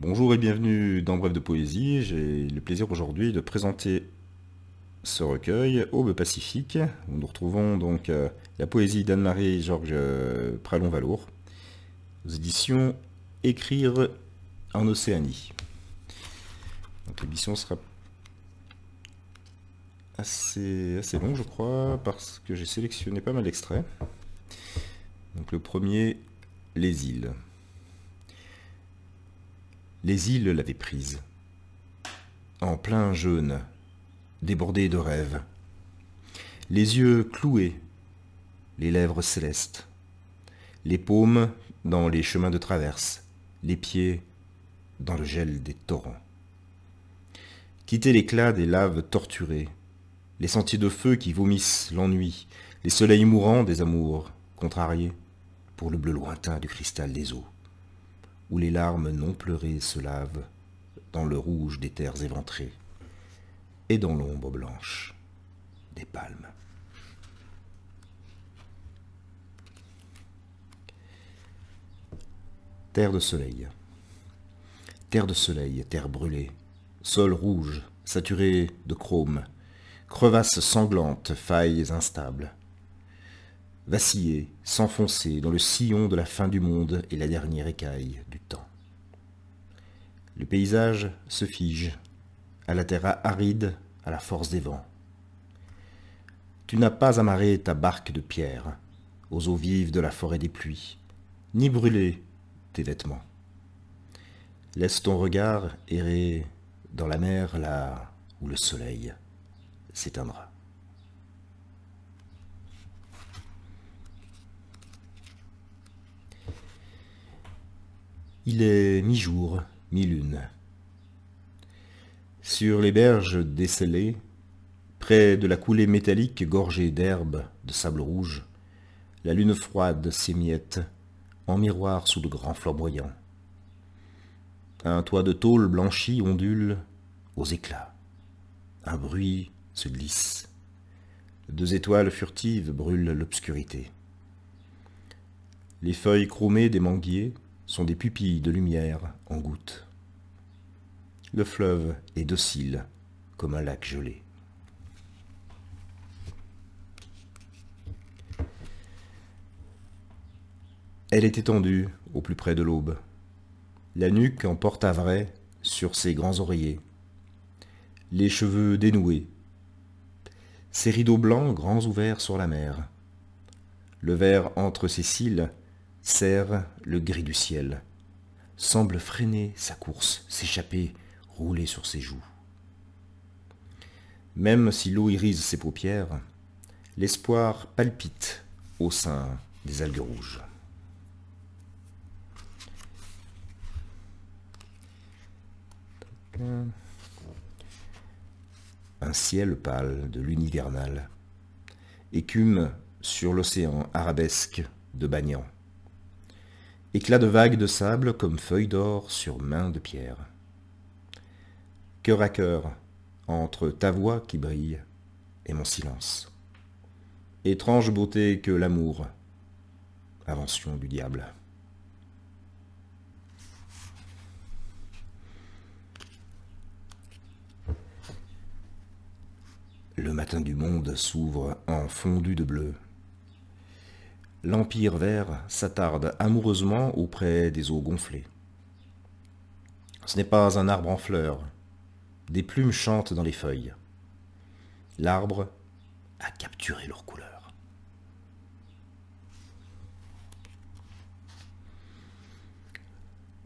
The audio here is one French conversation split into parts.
Bonjour et bienvenue dans Bref de Poésie. J'ai le plaisir aujourd'hui de présenter ce recueil, Aube Pacifique, où nous retrouvons donc la poésie d'Anne-Marie et Georges Pralon-Valour, aux éditions Écrire en Océanie. Donc l'édition sera assez longue, je crois, parce que j'ai sélectionné pas mal d'extraits. Donc le premier, les îles. Les îles l'avaient prise, en plein jeûne, débordée de rêves, les yeux cloués, les lèvres célestes, les paumes dans les chemins de traverse, les pieds dans le gel des torrents. Quitter l'éclat des laves torturées, les sentiers de feu qui vomissent l'ennui, les soleils mourants des amours contrariés, pour le bleu lointain du cristal des eaux, où les larmes non pleurées se lavent dans le rouge des terres éventrées et dans l'ombre blanche des palmes. Terre de soleil, terre brûlée, sol rouge, saturé de chrome, crevasses sanglantes, failles instables. Vaciller, s'enfoncer dans le sillon de la fin du monde et la dernière écaille du temps. Le paysage se fige, à la terre aride, à la force des vents. Tu n'as pas amarré ta barque de pierre aux eaux vives de la forêt des pluies, ni brûlé tes vêtements. Laisse ton regard errer dans la mer là où le soleil s'éteindra. Il est mi-jour, mi-lune. Sur les berges descellées, près de la coulée métallique gorgée d'herbes, de sable rouge, la lune froide s'émiette en miroir sous de grands flamboyants. Un toit de tôle blanchi ondule aux éclats. Un bruit se glisse. Deux étoiles furtives brûlent l'obscurité. Les feuilles chromées des manguiers sont des pupilles de lumière en gouttes. Le fleuve est docile comme un lac gelé. Elle est étendue au plus près de l'aube, la nuque en porte-à-vrai sur ses grands oreillers, les cheveux dénoués, ses rideaux blancs grands ouverts sur la mer. Le verre entre ses cils serre le gris du ciel, semble freiner sa course, s'échapper, rouler sur ses joues. Même si l'eau irise ses paupières, l'espoir palpite au sein des algues rouges. Un ciel pâle de lune hivernale, écume sur l'océan arabesque de Bagnan. Éclat de vagues de sable comme feuilles d'or sur mains de pierre. Cœur à cœur, entre ta voix qui brille et mon silence. Étrange beauté que l'amour, invention du diable. Le matin du monde s'ouvre en fondu de bleu. L'empire vert s'attarde amoureusement auprès des eaux gonflées. Ce n'est pas un arbre en fleurs. Des plumes chantent dans les feuilles. L'arbre a capturé leur couleur.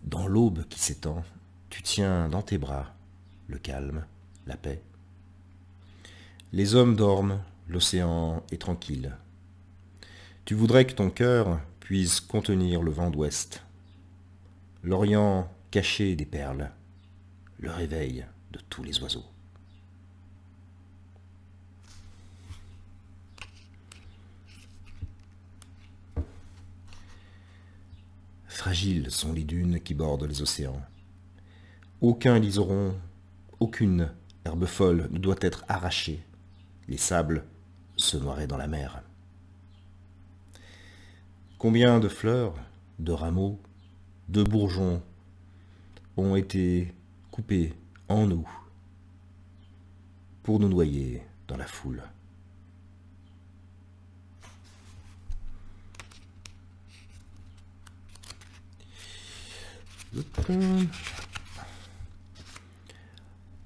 Dans l'aube qui s'étend, tu tiens dans tes bras le calme, la paix. Les hommes dorment, l'océan est tranquille. Tu voudrais que ton cœur puisse contenir le vent d'ouest, l'Orient caché des perles, le réveil de tous les oiseaux. Fragiles sont les dunes qui bordent les océans. Aucun liseron, aucune herbe folle ne doit être arrachée. Les sables se noieraient dans la mer. Combien de fleurs, de rameaux, de bourgeons ont été coupés en nous pour nous noyer dans la foule.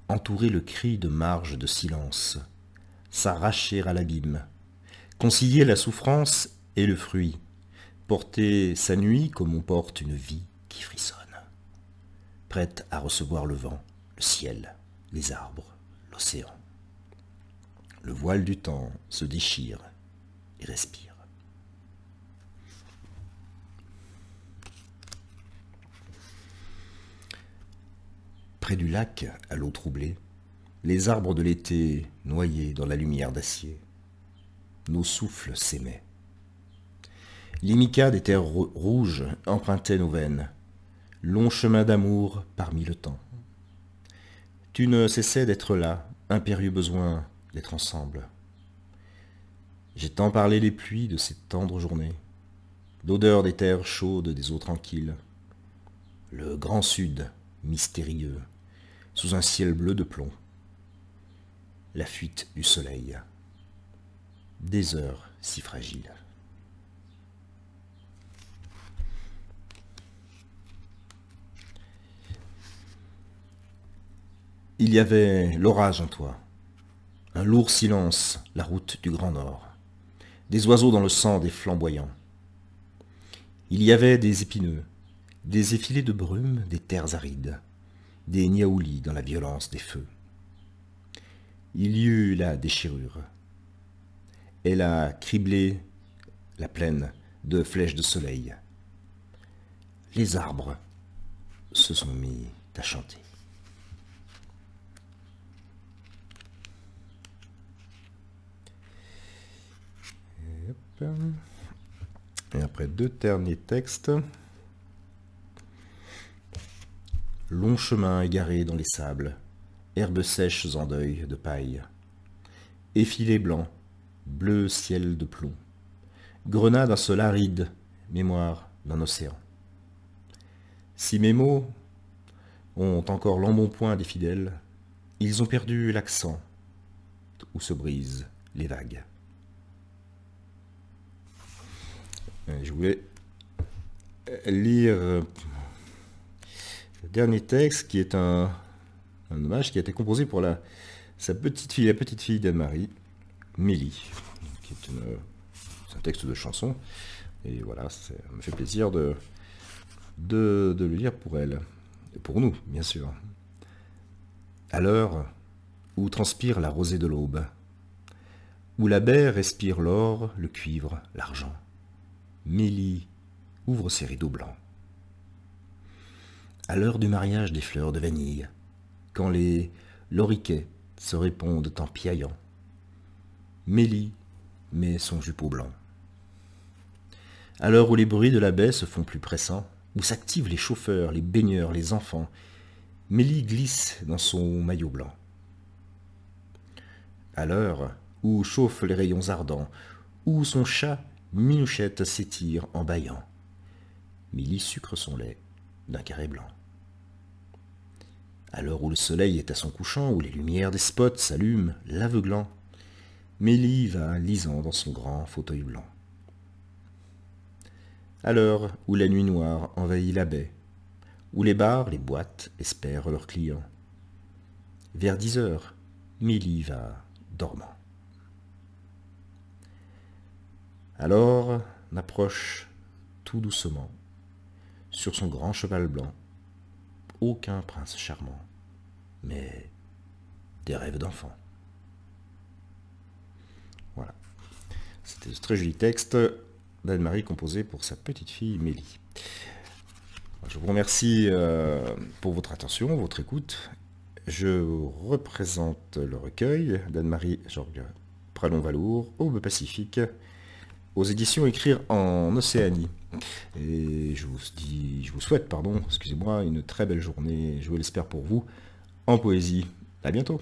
Entourer le cri de marge de silence, s'arracher à l'abîme, concilier la souffrance et le fruit, porter sa nuit comme on porte une vie qui frissonne, prête à recevoir le vent, le ciel, les arbres, l'océan. Le voile du temps se déchire et respire. Près du lac, à l'eau troublée, les arbres de l'été noyés dans la lumière d'acier, nos souffles s'aimaient. L'imica des terres rouges empruntait nos veines, long chemin d'amour parmi le temps. Tu ne cessais d'être là, impérieux besoin d'être ensemble. J'ai tant parlé des pluies de ces tendres journées, l'odeur des terres chaudes des eaux tranquilles, le grand sud mystérieux, sous un ciel bleu de plomb, la fuite du soleil, des heures si fragiles. Il y avait l'orage en toi, un lourd silence, la route du Grand Nord, des oiseaux dans le sang des flamboyants. Il y avait des épineux, des effilés de brume des terres arides, des niaoulis dans la violence des feux. Il y eut la déchirure. Elle a criblé la plaine de flèches de soleil. Les arbres se sont mis à chanter. Et après deux derniers textes. Long chemin égaré dans les sables, herbes sèches en deuil de paille, effilés blancs, bleu ciel de plomb, grenat d'un sol aride, mémoire d'un océan. Si mes mots ont encore l'embonpoint des fidèles, ils ont perdu l'accent où se brisent les vagues. Je voulais lire le dernier texte qui est un hommage qui a été composé pour sa petite fille, la petite fille d'Anne-Marie, Mélie, qui est un texte de chanson. Et voilà, ça me fait plaisir de le lire pour elle, et pour nous, bien sûr. À l'heure où transpire la rosée de l'aube, où la baie respire l'or, le cuivre, l'argent, Mélie ouvre ses rideaux blancs. À l'heure du mariage des fleurs de vanille, quand les loriquets se répondent en piaillant, Mélie met son jupon blanc. À l'heure où les bruits de la baie se font plus pressants, où s'activent les chauffeurs, les baigneurs, les enfants, Mélie glisse dans son maillot blanc. À l'heure où chauffent les rayons ardents, où son chat Minouchette s'étire en bâillant, Mélie sucre son lait d'un carré blanc. À l'heure où le soleil est à son couchant, où les lumières des spots s'allument, l'aveuglant, Mélie va lisant dans son grand fauteuil blanc. À l'heure où la nuit noire envahit la baie, où les bars, les boîtes espèrent leurs clients, vers 10 heures, Mélie va dormant. Alors n'approche tout doucement, sur son grand cheval blanc, aucun prince charmant, mais des rêves d'enfant. Voilà. C'était ce très joli texte d'Anne-Marie composé pour sa petite fille Mélie. Je vous remercie pour votre attention, votre écoute. Je représente le recueil d'Anne-Marie Georges Pralon-Valour, Aube Pacifique, aux éditions Écrire en Océanie. Et je vous souhaite, excusez-moi, une très belle journée, je l'espère pour vous, en poésie. À bientôt.